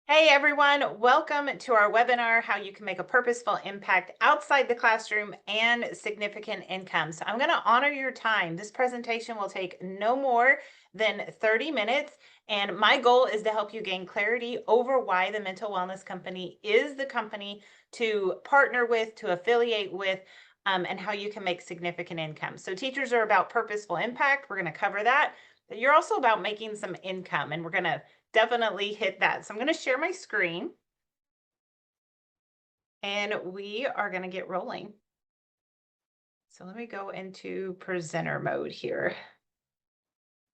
Hey everyone, welcome to our webinar, How You Can Make a Purposeful Impact Outside the Classroom and Significant Income. So I'm going to honor your time. This presentation will take no more than 30 minutes. And my goal is to help you gain clarity over why the Mental Wellness Company is the company to partner with, to affiliate with, and how you can make significant income. So teachers are about purposeful impact. We're going to cover that. But you're also about making some income, and we're going to definitely hit that. So I'm going to share my screen and we are going to get rolling. So let me go into presenter mode here.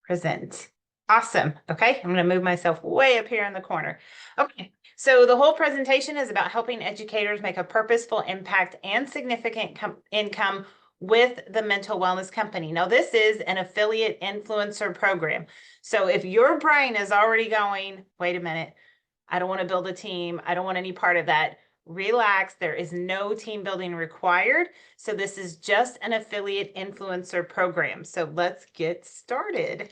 Present. Awesome. Okay, I'm going to move myself way up here in the corner. Okay, so the whole presentation is about helping educators make a purposeful impact and significant income with the Mental Wellness Company. Now, this is an affiliate influencer program. So if your brain is already going, wait a minute, I don't want to build a team, I don't want any part of that, relax. There is no team building required. So this is just an affiliate influencer program. So let's get started.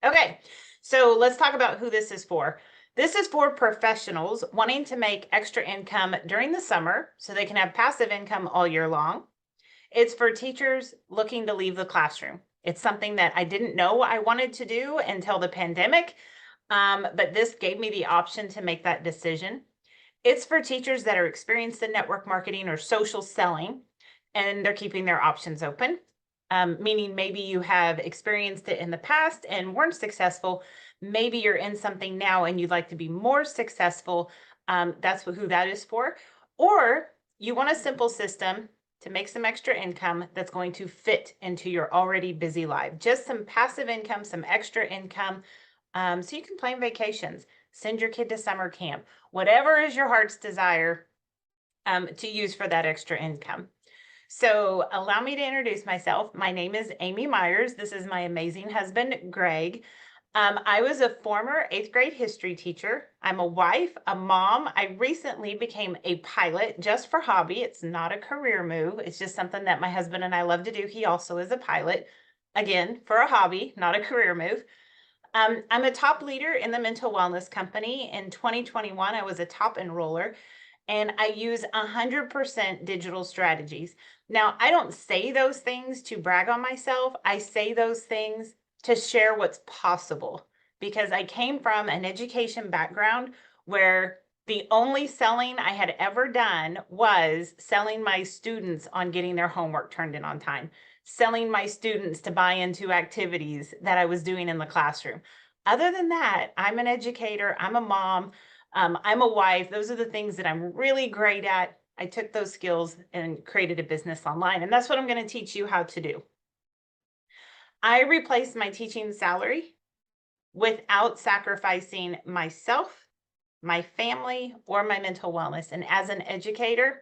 Okay, so let's talk about who this is for. This is for professionals wanting to make extra income during the summer so they can have passive income all year long. It's for teachers looking to leave the classroom. It's something that I didn't know I wanted to do until the pandemic, but this gave me the option to make that decision. It's for teachers that are experienced in network marketing or social selling, and they're keeping their options open, meaning maybe you have experienced it in the past and weren't successful. Maybe you're in something now and you'd like to be more successful. That's who that is for. Or you want a simple system to make some extra income that's going to fit into your already busy life. Just some passive income, some extra income, so you can plan vacations, send your kid to summer camp, whatever is your heart's desire to use for that extra income. So allow me to introduce myself. My name is Amy Myers. This is my amazing husband, Greg. I was a former 8th grade history teacher. I'm a wife, a mom. I recently became a pilot just for hobby. It's not a career move. It's just something that my husband and I love to do. He also is a pilot, again, for a hobby, not a career move. I'm a top leader in the Mental Wellness Company. In 2021, I was a top enroller, and I use 100% digital strategies. Now, I don't say those things to brag on myself. I say those things to share what's possible, because I came from an education background where the only selling I had ever done was selling my students on getting their homework turned in on time, selling my students to buy into activities that I was doing in the classroom. Other than that, I'm an educator, I'm a mom, I'm a wife. Those are the things that I'm really great at. I took those skills and created a business online, and that's what I'm going to teach you how to do. I replaced my teaching salary without sacrificing myself, my family, or my mental wellness. And as an educator,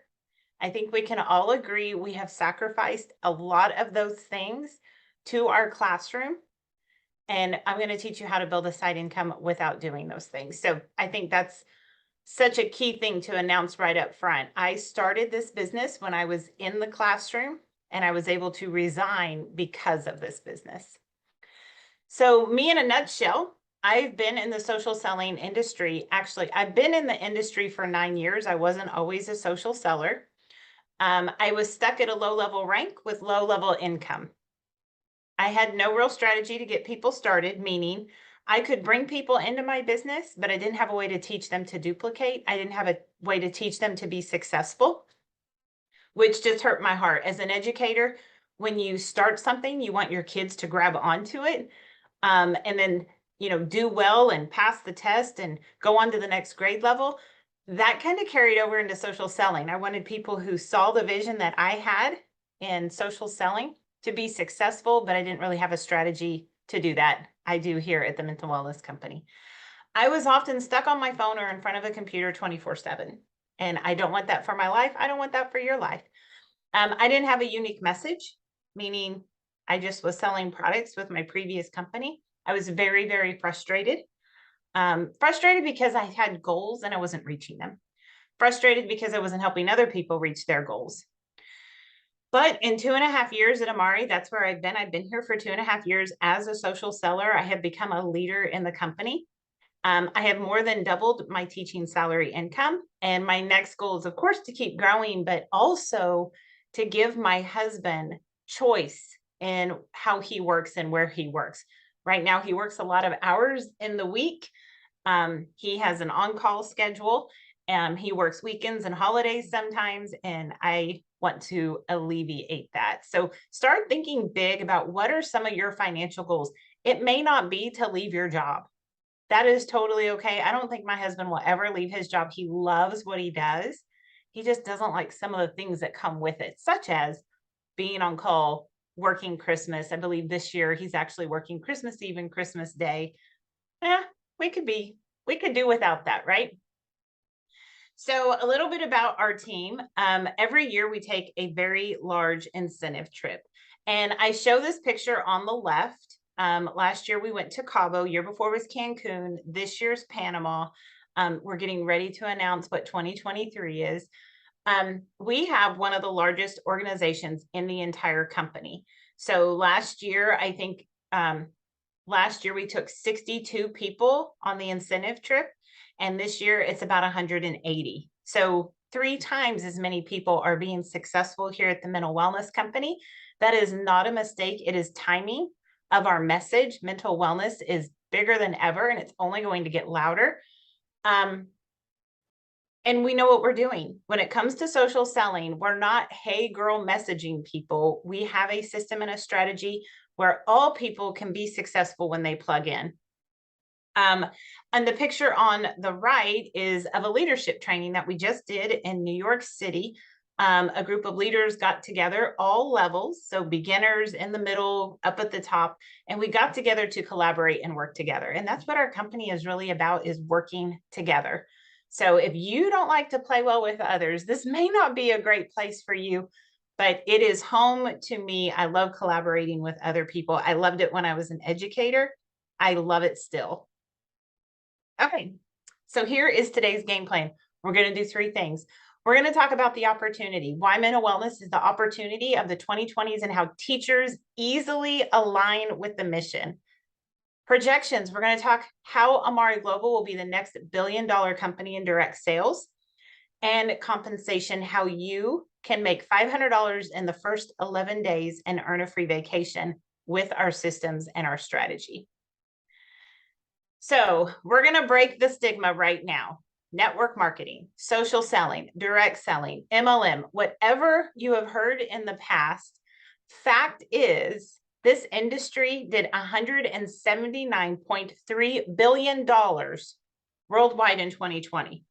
I think we can all agree we have sacrificed a lot of those things to our classroom. And I'm going to teach you how to build a side income without doing those things. So I think that's such a key thing to announce right up front. I started this business when I was in the classroom, and I was able to resign because of this business. So me in a nutshell, I've been in the social selling industry. Actually, I've been in the industry for 9 years. I wasn't always a social seller. I was stuck at a low level rank with low level income. I had no real strategy to get people started, meaning I could bring people into my business, but I didn't have a way to teach them to duplicate. I didn't have a way to teach them to be successful, which just hurt my heart. As an educator, when you start something, you want your kids to grab onto it, and then do well and pass the test and go on to the next grade level. That kind of carried over into social selling. I wanted people who saw the vision that I had in social selling to be successful, but I didn't really have a strategy to do that. I do here at the Mental Wellness Company. I was often stuck on my phone or in front of a computer 24/7. And I don't want that for my life. I don't want that for your life. I didn't have a unique message, meaning I just was selling products with my previous company. I was very, very frustrated. Frustrated because I had goals and I wasn't reaching them. Frustrated because I wasn't helping other people reach their goals. But in 2.5 years at Amari, that's where I've been. I've been here for 2.5 years as a social seller. I have become a leader in the company. I have more than doubled my teaching salary income. And my next goal is, of course, to keep growing, but also to give my husband choice in how he works and where he works. Right now, he works a lot of hours in the week. He has an on-call schedule. He works weekends and holidays sometimes, and I want to alleviate that. So start thinking big about what are some of your financial goals. It may not be to leave your job. That is totally okay. I don't think my husband will ever leave his job. He loves what he does. He just doesn't like some of the things that come with it, such as being on call, working Christmas. I believe this year he's actually working Christmas Eve and Christmas Day. Yeah, we could do without that, right? So a little bit about our team. Every year we take a very large incentive trip. And I show this picture on the left. Last year we went to Cabo, year before was Cancun, this year's Panama. We're getting ready to announce what 2023 is. We have one of the largest organizations in the entire company. So last year, I think last year we took 62 people on the incentive trip. And this year it's about 180. So 3 times as many people are being successful here at the Mental Wellness Company. That is not a mistake. It is timing of our message. Mental wellness is bigger than ever, and it's only going to get louder. And we know what we're doing. When it comes to social selling, we're not, hey girl, messaging people. We have a system and a strategy where all people can be successful when they plug in. And the picture on the right is of a leadership training that we just did in New York City. A group of leaders got together, all levels, so beginners, in the middle, up at the top, and we got together to collaborate and work together. And that's what our company is really about, is working together. So if you don't like to play well with others, this may not be a great place for you, but it is home to me. I love collaborating with other people. I loved it when I was an educator. I love it still. Okay, so here is today's game plan. We're going to do 3 things. We're going to talk about the opportunity, why mental wellness is the opportunity of the 2020s and how teachers easily align with the mission. Projections, we're going to talk how Amari Global will be the next billion-dollar company in direct sales. And compensation, how you can make $500 in the first 11 days and earn a free vacation with our systems and our strategy. So we're going to break the stigma right now. Network marketing, social selling, direct selling, MLM, whatever you have heard in the past, fact is this industry did $179.3 billion worldwide in 2020.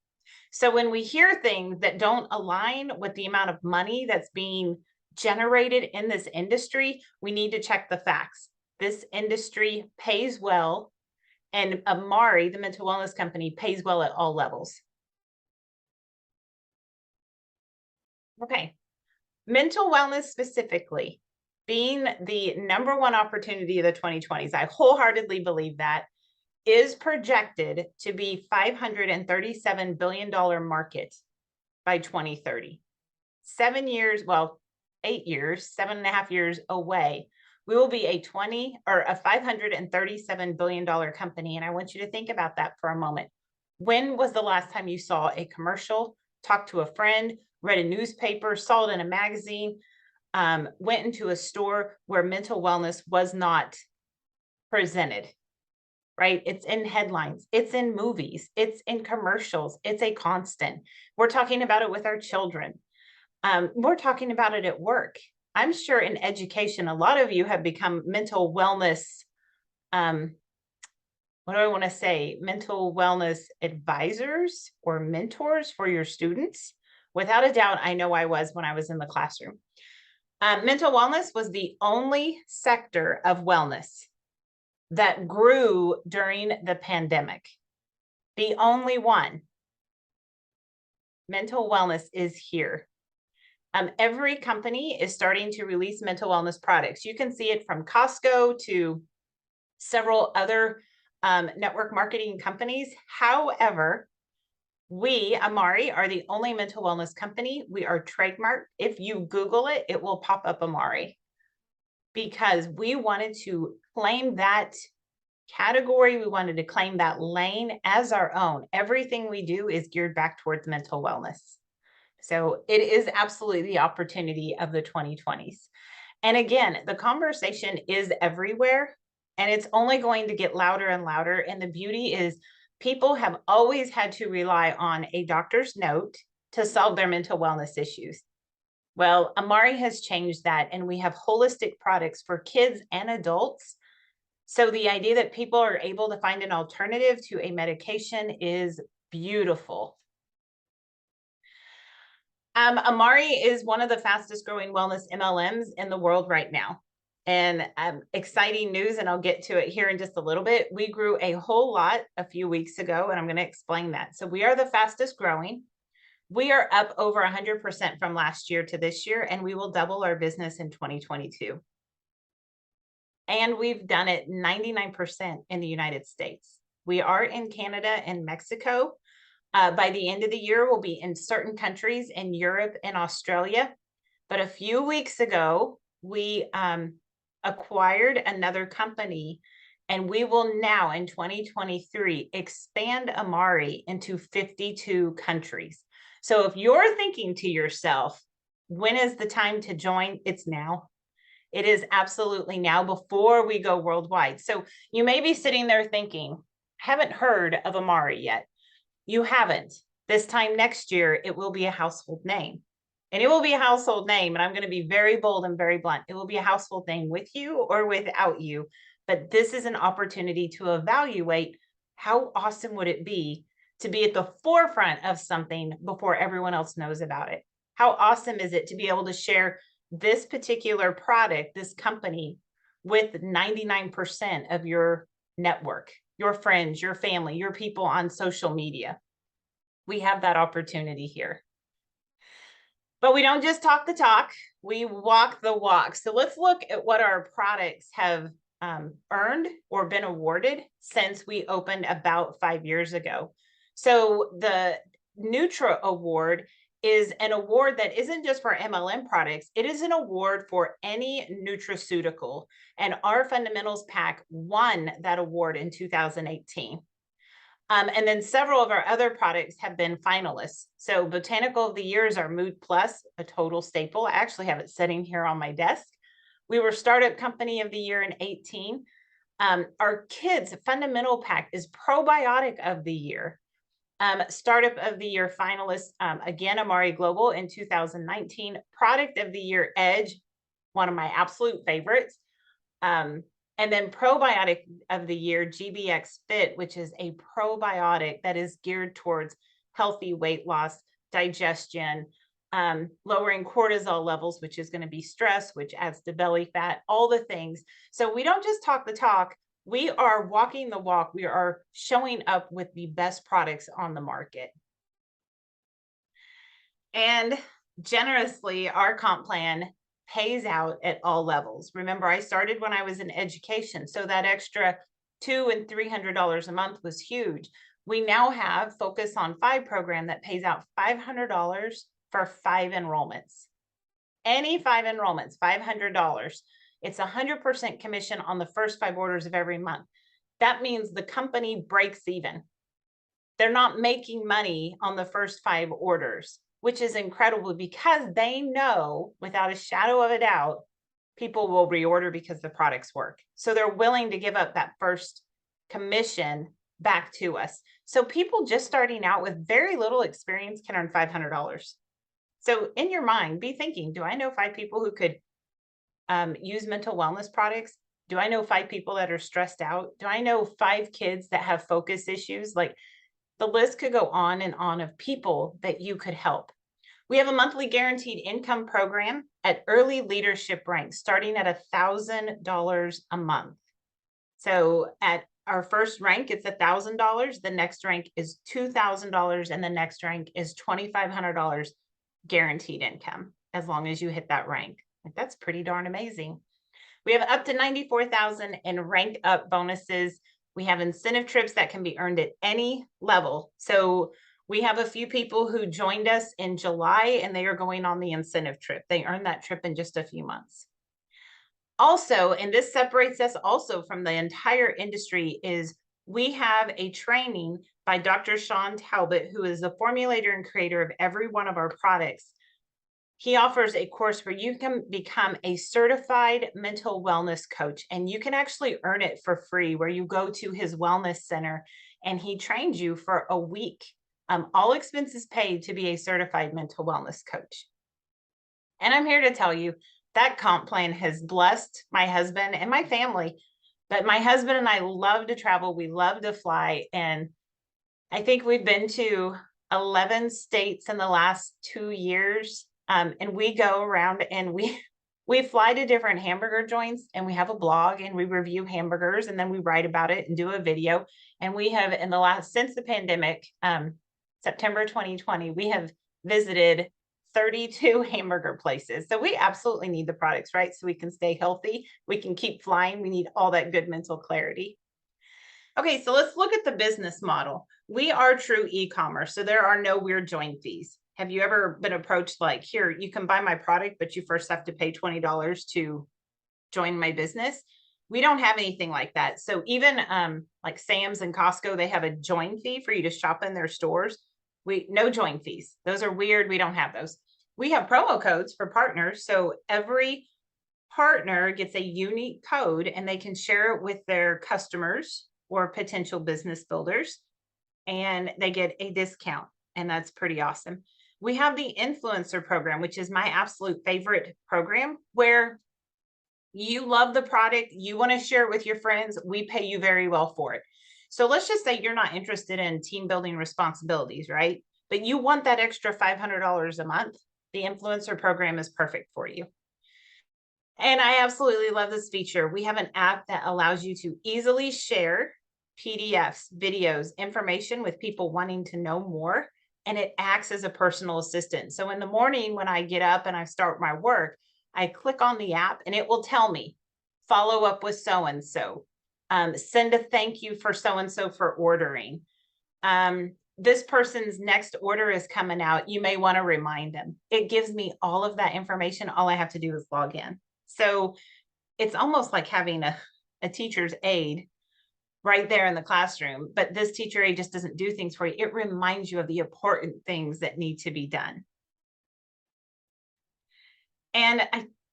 So when we hear things that don't align with the amount of money that's being generated in this industry, we need to check the facts. This industry pays well, and Amari, the mental wellness company, pays well at all levels. Okay, mental wellness specifically being the #1 opportunity of the 2020s, I wholeheartedly believe that, is projected to be $537 billion market by 2030. 7 years, well, 8 years, 7.5 years away, we will be a $537 billion company. And I want you to think about that for a moment. When was the last time you saw a commercial, talked to a friend, read a newspaper, saw it in a magazine, went into a store where mental wellness was not presented? Right? It's in headlines, it's in movies, it's in commercials, it's a constant. We're talking about it with our children. We're talking about it at work. I'm sure in education, a lot of you have become mental wellness, what do I want to say? Mental wellness advisors or mentors for your students. Without a doubt, I know I was when I was in the classroom. Mental wellness was the only sector of wellness that grew during the pandemic. The only one. Mental wellness is here. Every company is starting to release mental wellness products. You can see it from Costco to several other network marketing companies. However, we, Amari, are the only mental wellness company. We are trademarked. If you Google it, it will pop up Amari, because we wanted to claim that category. We wanted to claim that lane as our own. Everything we do is geared back towards mental wellness. So it is absolutely the opportunity of the 2020s. And again, the conversation is everywhere and it's only going to get louder and louder. And the beauty is people have always had to rely on a doctor's note to solve their mental wellness issues. Well, Amari has changed that, and we have holistic products for kids and adults. So the idea that people are able to find an alternative to a medication is beautiful. Amari is one of the fastest growing wellness MLMs in the world right now. And exciting news, and I'll get to it here in just a little bit. We grew a whole lot a few weeks ago, and I'm going to explain that. So we are the fastest growing. We are up over 100% from last year to this year, and we will double our business in 2022. And we've done it 99% in the United States. We are in Canada and Mexico. By the end of the year, we'll be in certain countries in Europe and Australia. But a few weeks ago, we acquired another company, and we will now in 2023 expand Amari into 52 countries. So if you're thinking to yourself, when is the time to join? It's now. It is absolutely now before we go worldwide. So you may be sitting there thinking, haven't heard of Amari yet. You haven't. This time next year, it will be a household name. And it will be a household name. And I'm going to be very bold and very blunt. It will be a household name with you or without you. But this is an opportunity to evaluate how awesome would it be to be at the forefront of something before everyone else knows about it. How awesome is it to be able to share this particular product, this company, with 99% of your network, your friends, your family, your people on social media? We have that opportunity here. But we don't just talk the talk, we walk the walk. So let's look at what our products have earned or been awarded since we opened about 5 years ago. So the Nutra Award is an award that isn't just for MLM products. It is an award for any nutraceutical. And our Fundamentals Pack won that award in 2018. And then several of our other products have been finalists. So Botanical of the Year is our Mood Plus, a total staple. I actually have it sitting here on my desk. We were Startup Company of the Year in 18. Our Kids Fundamental Pack is Probiotic of the Year. Startup of the Year finalist, again, Amari Global in 2019. Product of the Year Edge, one of my absolute favorites. And then Probiotic of the Year, GBX Fit, which is a probiotic that is geared towards healthy weight loss, digestion, lowering cortisol levels, which is going to be stress, which adds to belly fat, all the things. So we don't just talk the talk. We are walking the walk. We are showing up with the best products on the market. And generously, our comp plan pays out at all levels. Remember, I started when I was in education, so that extra $200 and $300 a month was huge. We now have Focus on 5 program that pays out $500 for 5 enrollments. Any 5 enrollments, $500. It's 100% commission on the first 5 orders of every month. That means the company breaks even. They're not making money on the first 5 orders, which is incredible because they know without a shadow of a doubt, people will reorder because the products work. So they're willing to give up that first commission back to us. So people just starting out with very little experience can earn $500. So in your mind, be thinking, do I know 5 people who could use mental wellness products? Do I know 5 people that are stressed out? Do I know 5 kids that have focus issues? Like, the list could go on and on of people that you could help. We have a monthly guaranteed income program at early leadership ranks, starting at $1,000 a month. So at our first rank, it's $1,000. The next rank is $2,000, and the next rank is $2,500 guaranteed income, as long as you hit that rank. Like, that's pretty darn amazing. We have up to $94,000 in rank up bonuses. We have incentive trips that can be earned at any level. So we have a few people who joined us in July, and they are going on the incentive trip. They earned that trip in just a few months. Also, and this separates us also from the entire industry, is we have a training by Dr. Sean Talbot, who is the formulator and creator of every one of our products. He offers a course where you can become a certified mental wellness coach, and you can actually earn it for free, where you go to his wellness center and he trains you for a week. All expenses paid to be a certified mental wellness coach. And I'm here to tell you that comp plan has blessed my husband and my family. But my husband and I love to travel. We love to fly. And I think we've been to 11 states in the last 2 years. And we go around and we fly to different hamburger joints, and we have a blog and we review hamburgers, and then we write about it and do a video. And we have, in the last, since the pandemic, September 2020, we have visited 32 hamburger places. So we absolutely need the products, right? So we can stay healthy, we can keep flying, we need all that good mental clarity. Okay, so let's look at the business model. We are true e-commerce, so there are no weird join fees. Have you ever been approached like, here, you can buy my product, but you first have to pay $20 to join my business? We don't have anything like that. So even like Sam's and Costco, they have a join fee for you to shop in their stores. No join fees. Those are weird. We don't have those. We have promo codes for partners. So every partner gets a unique code, and they can share it with their customers or potential business builders, and they get a discount. And that's pretty awesome. We have the influencer program, which is my absolute favorite program, where you love the product, you want to share it with your friends, we pay you very well for it. So let's just say you're not interested in team building responsibilities, right? But you want that extra $500 a month. The influencer program is perfect for you. And I absolutely love this feature. We have an app that allows you to easily share PDFs, videos, information with people wanting to know more. And it acts as a personal assistant. So in the morning when I get up and I start my work, I click on the app and it will tell me, follow up with so-and-so, send a thank you for so-and-so for ordering. This person's next order is coming out. You may want to remind them. It gives me all of that information. All I have to do is log in. So it's almost like having a teacher's aide right there in the classroom, but this teacher aide just doesn't do things for you. It reminds you of the important things that need to be done. And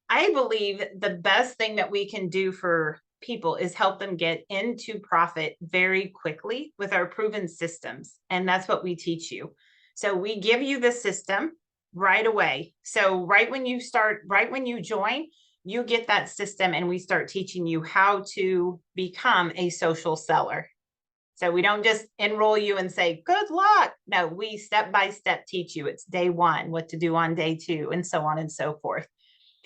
I believe the best thing that we can do for people is help them get into profit very quickly with our proven systems. And that's what we teach you. So we give you the system right away. So right when you join, you get that system, and we start teaching you how to become a social seller. So we don't just enroll you and say, good luck. No, we step by step teach you. It's day one, what to do on day two, and so on and so forth.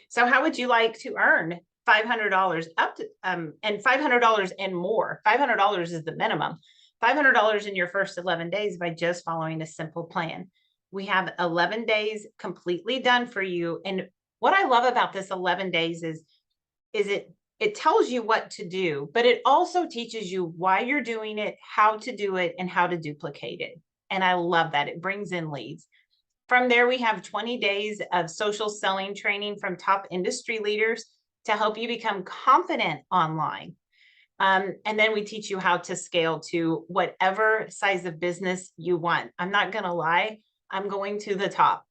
So how would you like to earn $500 up to, and $500 and more? $500 is the minimum. $500 in your first 11 days by just following a simple plan. We have 11 days completely done for you. And what I love about this 11 days is it tells you what to do, but it also teaches you why you're doing it, how to do it, and how to duplicate it. And I love that. It brings in leads. From there, we have 20 days of social selling training from top industry leaders to help you become confident online. And then we teach you how to scale to whatever size of business you want. I'm not going to lie, I'm going to the top.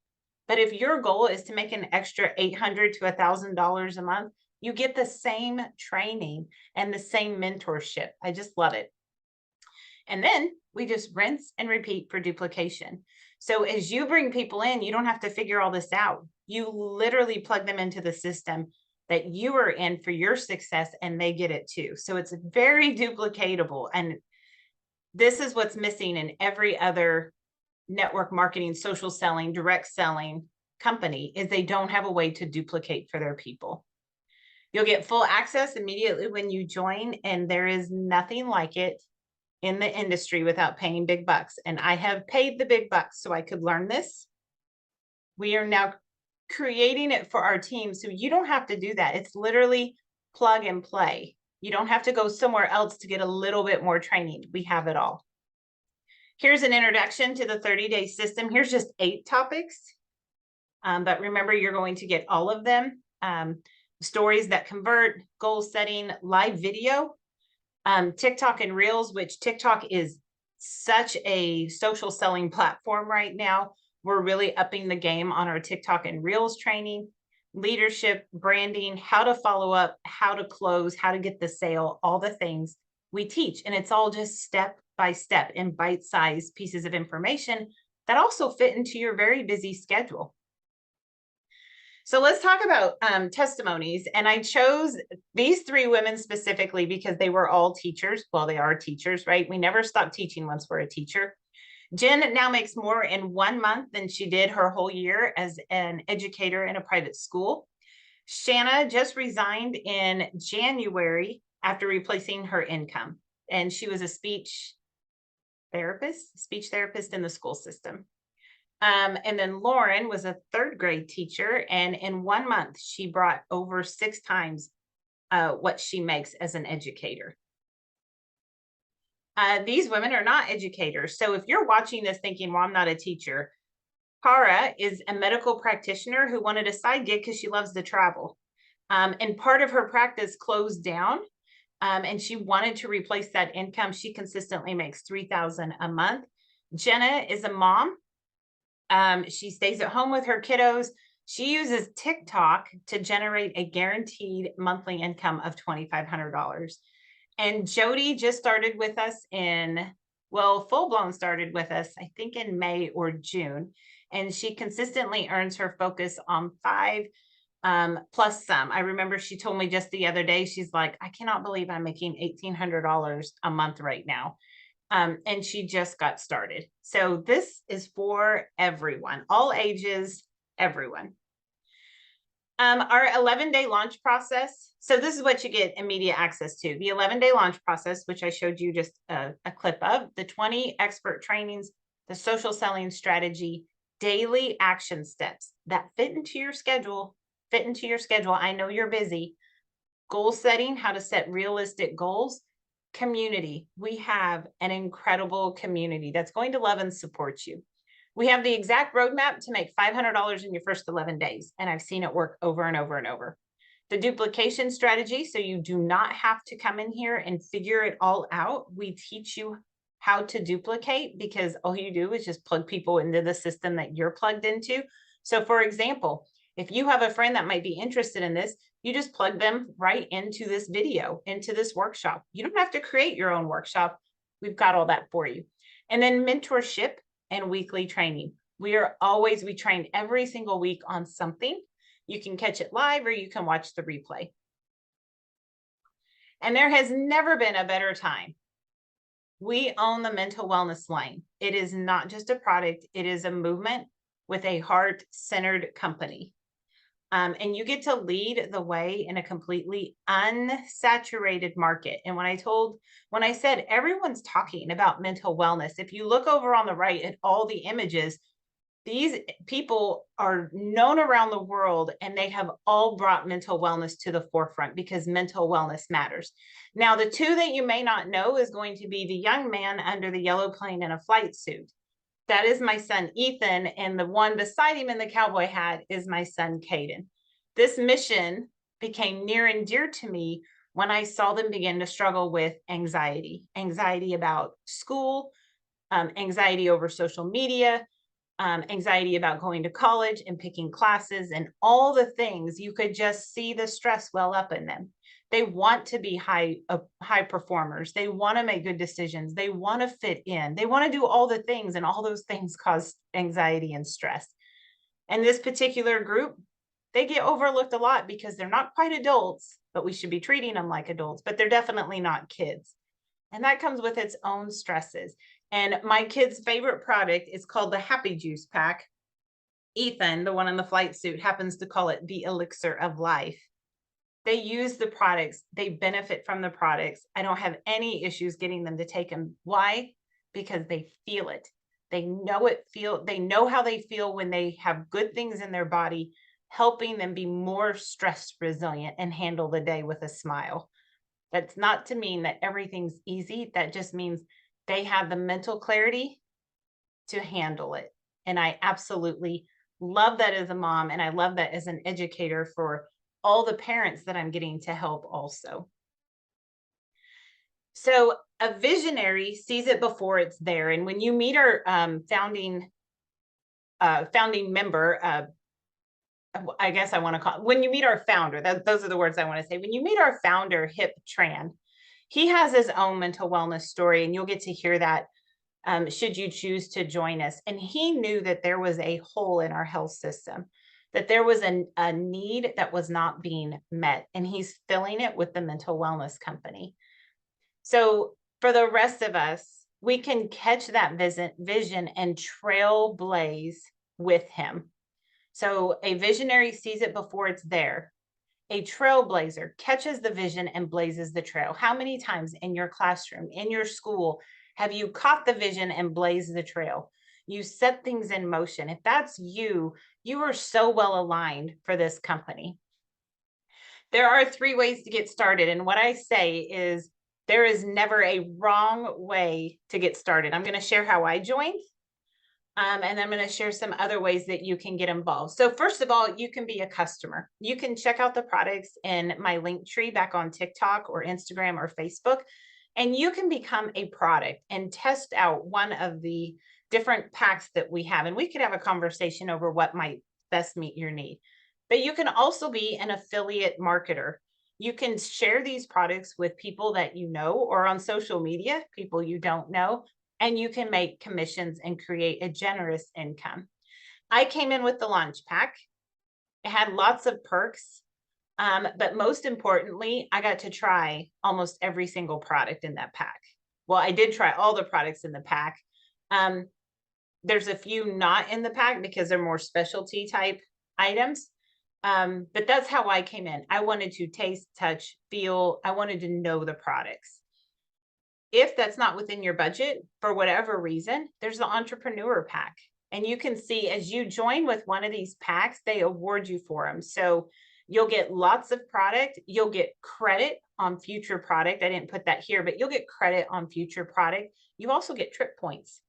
But if your goal is to make an extra $800 to $1,000 a month, you get the same training and the same mentorship. I just love it. And then we just rinse and repeat for duplication. So as you bring people in, you don't have to figure all this out. You literally plug them into the system that you are in for your success, and they get it too. So it's very duplicatable. And this is what's missing in every other network marketing, social selling, direct selling company, is they don't have a way to duplicate for their people. You'll get full access immediately when you join, and there is nothing like it in the industry without paying big bucks. And I have paid the big bucks so I could learn this. We are now creating it for our team, so you don't have to do that. It's literally plug and play. You don't have to go somewhere else to get a little bit more training. We have it all. Here's an introduction to the 30-day system. Here's just 8 topics. But remember, you're going to get all of them. stories that convert, goal setting, live video, TikTok and Reels, which TikTok is such a social selling platform right now. We're really upping the game on our TikTok and Reels training, leadership, branding, how to follow up, how to close, how to get the sale, all the things we teach. And it's all just step by step in bite-sized pieces of information that also fit into your very busy schedule. So let's talk about testimonies. And I chose these three women specifically because they were all teachers. Well, they are teachers, right? We never stop teaching once we're a teacher. Jen now makes more in 1 month than she did her whole year as an educator in a private school. Shanna just resigned in January after replacing her income. And she was a speech therapist in the school system. And then Lauren was a third grade teacher, and in 1 month, she brought over 6 times what she makes as an educator. These women are not educators. So if you're watching this thinking, well, I'm not a teacher, Cara is a medical practitioner who wanted a side gig because she loves to travel. And part of her practice closed down, and she wanted to replace that income. She consistently makes $3,000 a month. Jenna is a mom. She stays at home with her kiddos. She uses TikTok to generate a guaranteed monthly income of $2,500. And Jody just started with us full blown started with us, I think in May or June. And she consistently earns her focus on 5 plus some. I remember she told me just the other day, she's like, I cannot believe I'm making $1,800 a month right now. And she just got started. So this is for everyone, all ages, everyone. Our 11-day launch process. So this is what you get immediate access to. The 11-day launch process, which I showed you just a clip of, the 20 expert trainings, the social selling strategy, daily action steps that fit into your schedule. I know you're busy. Goal setting, how to set realistic goals. Community. We have an incredible community that's going to love and support you. We have the exact roadmap to make $500 in your first 11 days. And I've seen it work over and over and over. The duplication strategy. So you do not have to come in here and figure it all out. We teach you how to duplicate because all you do is just plug people into the system that you're plugged into. So for example, if you have a friend that might be interested in this, you just plug them right into this video, into this workshop. You don't have to create your own workshop. We've got all that for you. And then mentorship and weekly training. We train every single week on something. You can catch it live or you can watch the replay. And there has never been a better time. We own the mental wellness line. It is not just a product. It is a movement with a heart-centered company. And you get to lead the way in a completely unsaturated market. And when I said everyone's talking about mental wellness, if you look over on the right at all the images, these people are known around the world and they have all brought mental wellness to the forefront because mental wellness matters. Now, the two that you may not know is going to be the young man under the yellow plane in a flight suit. That is my son, Ethan, and the one beside him in the cowboy hat is my son, Caden. This mission became near and dear to me when I saw them begin to struggle with anxiety about school, anxiety over social media, anxiety about going to college and picking classes and all the things. You could just see the stress well up in them. They want to be high performers. They want to make good decisions. They want to fit in. They want to do all the things, and all those things cause anxiety and stress. And this particular group, they get overlooked a lot because they're not quite adults, but we should be treating them like adults, but they're definitely not kids. And that comes with its own stresses. And my kid's favorite product is called the Happy Juice Pack. Ethan, the one in the flight suit, happens to call it the elixir of life. They use the products. They benefit from the products. I don't have any issues getting them to take them. Why? Because they feel it. They know how they feel when they have good things in their body, helping them be more stress resilient and handle the day with a smile. That's not to mean that everything's easy. That just means they have the mental clarity to handle it. And I absolutely love that as a mom. And I love that as an educator for all the parents that I'm getting to help also. So a visionary sees it before it's there. And when you meet our founding member, I guess I want to call, when you meet our founder, those are the words I want to say. When you meet our founder, Hip Tran, he has his own mental wellness story, and you'll get to hear that should you choose to join us. And he knew that there was a hole in our health system, that there was a need that was not being met, and he's filling it with the mental wellness company. So for the rest of us, we can catch that vision and trailblaze with him. So a visionary sees it before it's there. A trailblazer catches the vision and blazes the trail. How many times in your classroom, in your school, have you caught the vision and blazed the trail? You set things in motion. If that's you, you are so well aligned for this company. There are 3 ways to get started. And what I say is there is never a wrong way to get started. I'm going to share how I joined. And I'm going to share some other ways that you can get involved. So first of all, you can be a customer. You can check out the products in my link tree back on TikTok or Instagram or Facebook, and you can become a product and test out one of the different packs that we have. And we could have a conversation over what might best meet your need. But you can also be an affiliate marketer. You can share these products with people that you know, or on social media, people you don't know, and you can make commissions and create a generous income. I came in with the launch pack. It had lots of perks, but most importantly, I got to try almost every single product in that pack. Well, I did try all the products in the pack. There's a few not in the pack because they're more specialty type items. But that's how I came in. I wanted to taste, touch, feel. I wanted to know the products. If that's not within your budget for whatever reason, there's the entrepreneur pack. And you can see as you join with one of these packs, they award you for them. So you'll get lots of product. You'll get credit on future product. I didn't put that here, but you'll get credit on future product. You also get trip points.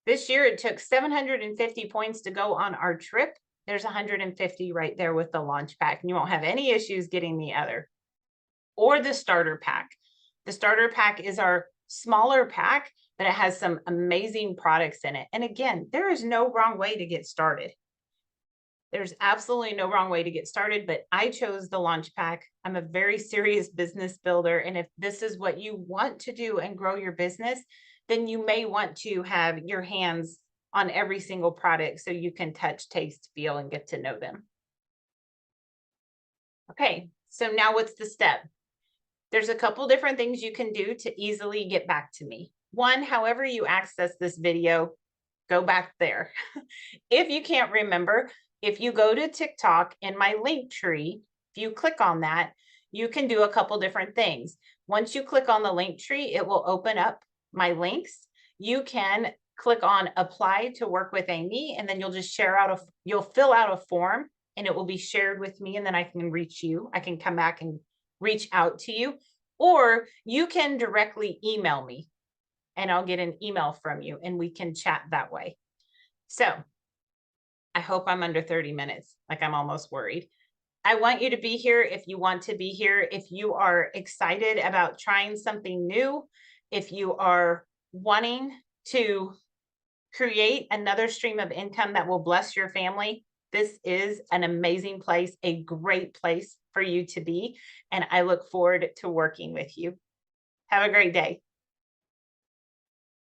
This year, it took 750 points to go on our trip. There's 150 right there with the launch pack, and you won't have any issues getting the other. Or the starter pack. The starter pack is our smaller pack, but it has some amazing products in it. And again, there is no wrong way to get started. There's absolutely no wrong way to get started, but I chose the launch pack. I'm a very serious business builder. And if this is what you want to do and grow your business, then you may want to have your hands on every single product so you can touch, taste, feel, and get to know them. Okay, so now what's the step? There's a couple different things you can do to easily get back to me. One, however you access this video, go back there. If you can't remember, if you go to TikTok in my link tree, if you click on that, you can do a couple different things. Once you click on the link tree, it will open up my links. You can click on apply to work with Amy, and then you'll just you'll fill out a form and it will be shared with me, and then I can reach you. I can come back and reach out to you, or you can directly email me and I'll get an email from you and we can chat that way. So I hope I'm under 30 minutes, like I'm almost worried. I want you to be here if you want to be here, if you are excited about trying something new, if you are wanting to create another stream of income that will bless your family. This is an amazing place, a great place for you to be. And I look forward to working with you. Have a great day.